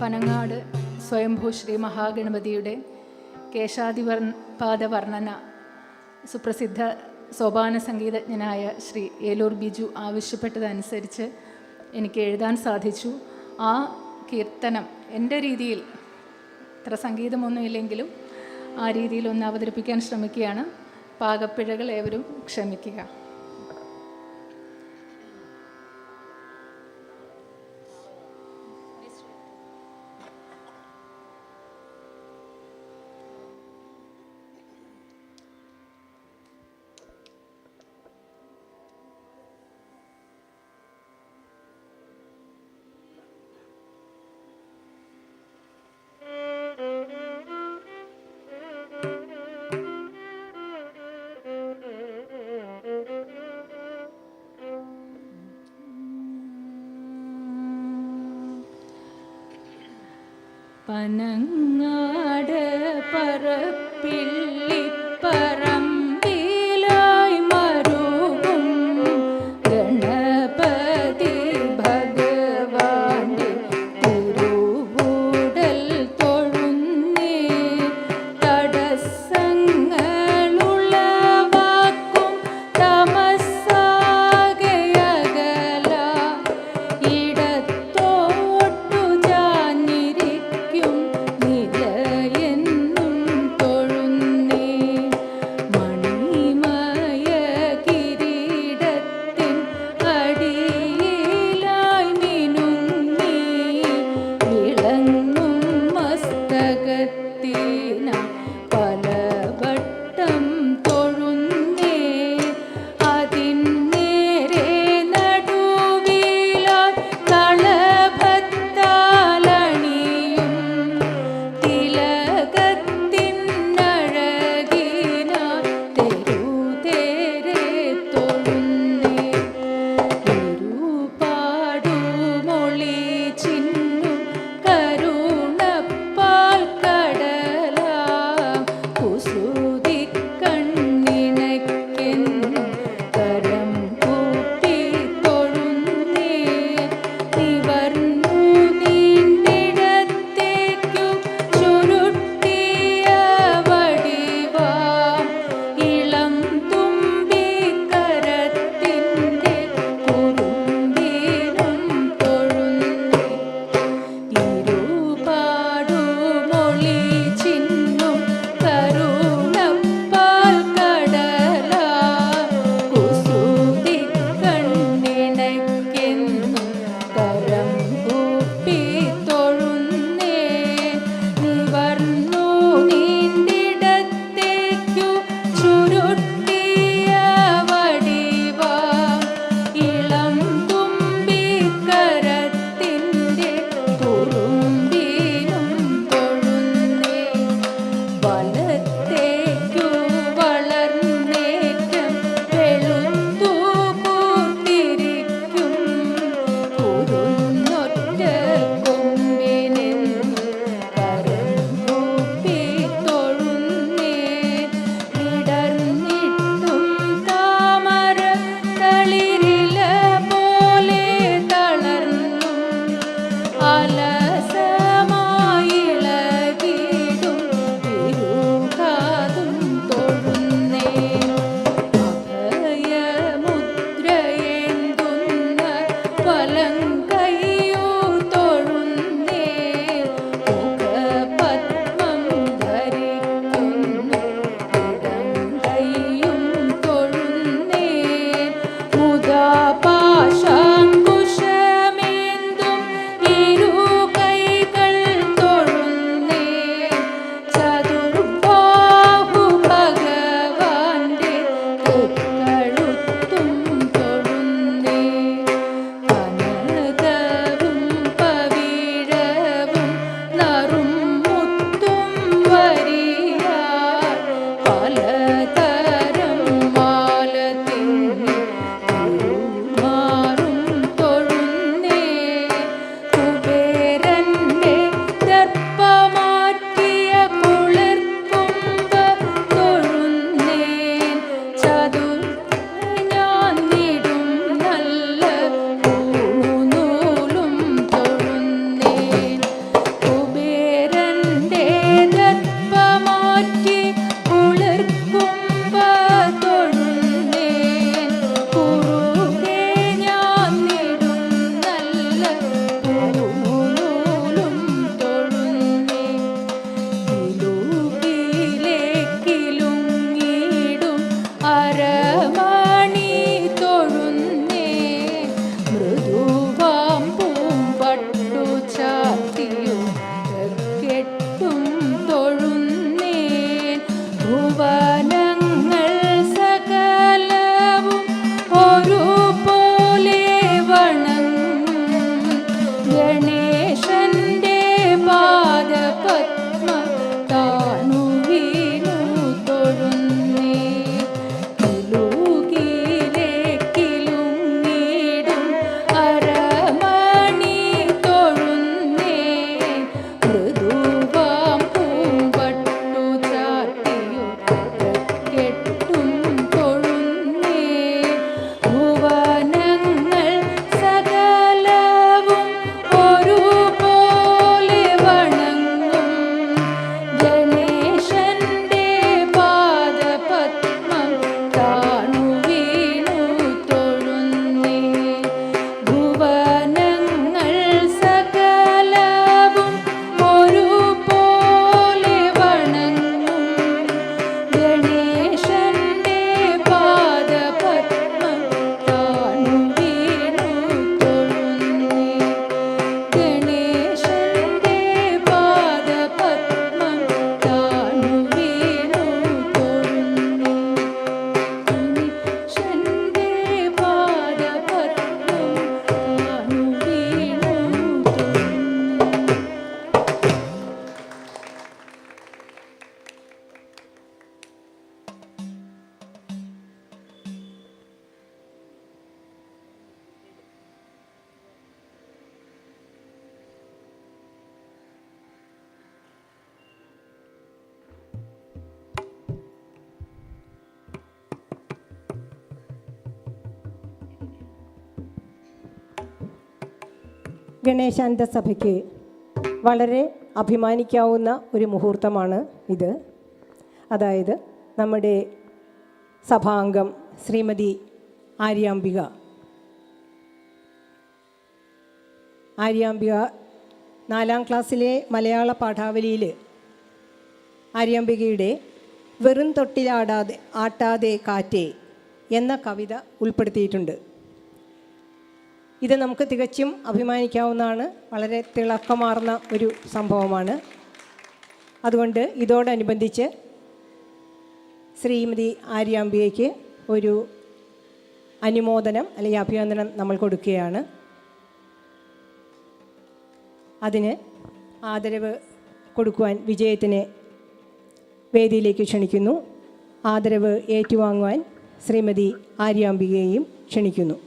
പനങ്ങാട് സ്വയംഭൂ ശ്രീ മഹാഗണപതിയുടെ കേശാദിപാദ വർണ്ണന സുപ്രസിദ്ധ സോപാന സംഗീതജ്ഞനായ ശ്രീ ഏലൂർ ബിജു ആവശ്യപ്പെട്ടതനുസരിച്ച് എനിക്ക് എഴുതാൻ സാധിച്ചു. ആ കീർത്തനം എൻ്റെ രീതിയിൽ, ഇത്ര സംഗീതമൊന്നുമില്ലെങ്കിലും ആ രീതിയിൽ ഒന്ന് അവതരിപ്പിക്കാൻ ശ്രമിക്കുകയാണ്. പാകപ്പിഴകൾ ഏവരും ക്ഷമിക്കുക. പനങ്ങാട് പറപ്പിള്ളിപ്പറമ്പിലായി മരുവും ഗണപതി ഭഗവാന്റെ തിരുവൂടൽ തൊഴുന്നേ തടസ്സങ്ങളുളവാക്കും തമസ്സാകയകല ഇടത്തോട്ടു ജാഞ്ഞിരിക്കും നിലയെന്നും തൊഴുന്നേ ഗണേശാനന്ദ സഭയ്ക്ക് വളരെ അഭിമാനിക്കാവുന്ന ഒരു മുഹൂർത്തമാണ് ഇത്. അതായത് നമ്മുടെ സഭാംഗം ശ്രീമതി ആര്യാംബിക 4ാം ക്ലാസ്സിലെ മലയാള പാഠാവലിയിൽ ആര്യാംബികയുടെ വെറും തൊട്ടിലാട്ടാതെ കാറ്റേ എന്ന കവിത ഉൾപ്പെടുത്തിയിട്ടുണ്ട്. ഇത് നമുക്ക് തികച്ചും അഭിമാനിക്കാവുന്നതാണ്. വളരെ തിളക്കമാർന്ന ഒരു സംഭവമാണ്. അതുകൊണ്ട് ഇതോടനുബന്ധിച്ച് ശ്രീമതി ആര്യാംബികയ്ക്ക് ഒരു അനുമോദനം അല്ലെങ്കിൽ അഭിനന്ദനം നമ്മൾ കൊടുക്കുകയാണ്. അതിന് ആദരവ് കൊടുക്കുവാൻ വിജയത്തിനെ വേദിയിലേക്ക് ക്ഷണിക്കുന്നു. ആദരവ് ഏറ്റുവാങ്ങുവാൻ ശ്രീമതി ആര്യാംബികയെയും ക്ഷണിക്കുന്നു.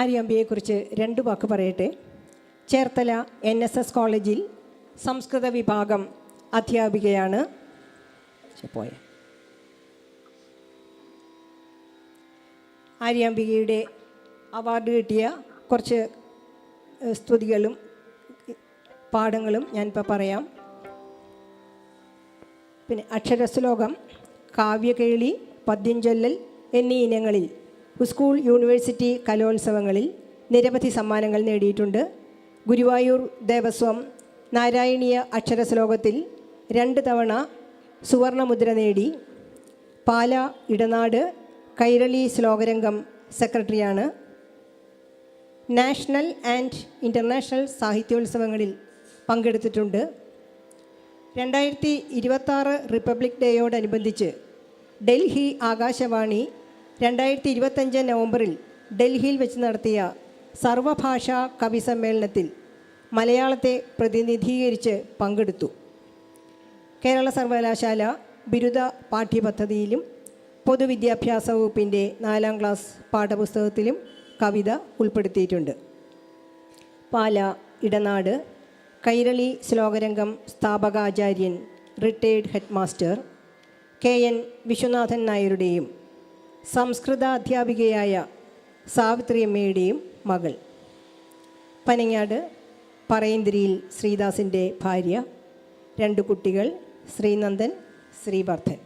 ആര്യാംബികയെക്കുറിച്ച് 2 വാക്ക് പറയട്ടെ. ചേർത്തല NSS കോളേജിൽ സംസ്കൃത വിഭാഗം അധ്യാപികയാണ്. ആര്യാംബികയുടെ അവാർഡ് കിട്ടിയ കുറച്ച് സ്തുതികളും പാഠങ്ങളും ഞാനിപ്പോൾ പറയാം. പിന്നെ അക്ഷരശ്ലോകം, കാവ്യകേളി, പദ്യം ചൊല്ലൽ എന്നീ ഇനങ്ങളിൽ സ്കൂൾ, യൂണിവേഴ്സിറ്റി കലോത്സവങ്ങളിൽ നിരവധി സമ്മാനങ്ങൾ നേടിയിട്ടുണ്ട്. ഗുരുവായൂർ ദേവസ്വം നാരായണീയ അക്ഷരശ്ലോകത്തിൽ 2 തവണ സുവർണമുദ്ര നേടി. പാല ഇടനാട് കൈരളി ശ്ലോകരംഗം സെക്രട്ടറിയാണ്. നാഷണൽ ആൻഡ് ഇൻ്റർനാഷണൽ സാഹിത്യോത്സവങ്ങളിൽ പങ്കെടുത്തിട്ടുണ്ട്. 2026 റിപ്പബ്ലിക് ഡേയോടനുബന്ധിച്ച് ഡൽഹി ആകാശവാണി 2025 നവംബറിൽ ഡൽഹിയിൽ വെച്ച് നടത്തിയ സർവഭാഷാ കവി സമ്മേളനത്തിൽ മലയാളത്തെ പ്രതിനിധീകരിച്ച് പങ്കെടുത്തു. കേരള സർവകലാശാല ബിരുദ പാഠ്യപദ്ധതിയിലും പൊതുവിദ്യാഭ്യാസ വകുപ്പിൻ്റെ 4ാം ക്ലാസ് പാഠപുസ്തകത്തിലും കവിത ഉൾപ്പെടുത്തിയിട്ടുണ്ട്. പാല ഇടനാട് കൈരളി ശ്ലോകരംഗം സ്ഥാപകാചാര്യൻ retired head master KN Viswanathan നായരുടെയും സംസ്കൃത അധ്യാപികയായ സാവിത്രിയമ്മയുടെയും മകൾ. പനങ്ങാട് പറയന്തിരിയിൽ ശ്രീദാസിൻ്റെ ഭാര്യ. 2 കുട്ടികൾ, ശ്രീനന്ദൻ, ശ്രീവർദ്ധൻ.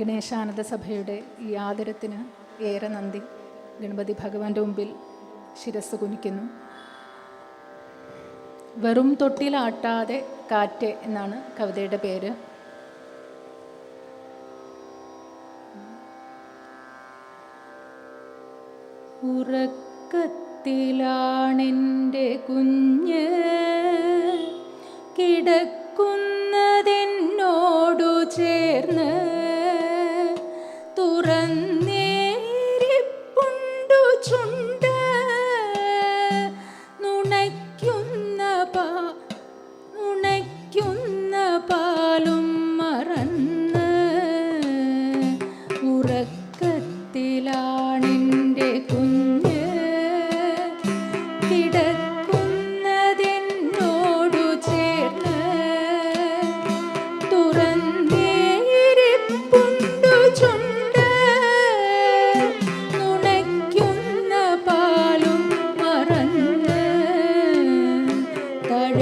ഗണേശാനന്ദ സഭയുടെ ഈ ആദരത്തിന് ഏറെ നന്ദി. ഗണപതി ഭഗവാന്റെ മുമ്പിൽ ശിരസ് കുനിക്കുന്നു. വെറും തൊട്ടിലാട്ടാതെ കാറ്റ് എന്നാണ് കവിതയുടെ പേര്. ഉറക്കത്തിലാണെൻ്റെ കുഞ്ഞ് കിടക്കുന്നതെന്നോടു ചേർന്ന് തുറന്നേരിപ്പുണ്ടു ചുണ്ട് നുണയ്ക്കുന്ന പാലും മറന്ന് ഉറക്കത്തിലാണെൻ്റെ കുഞ്ഞ് കിടക്കുന്നതെന്നോടു ചേർന്ന് തുറന്നേരിപ്പുണ്ടു ചുണ്ട് നുണയ്ക്കുന്ന പാലും മറന്ന് തഴ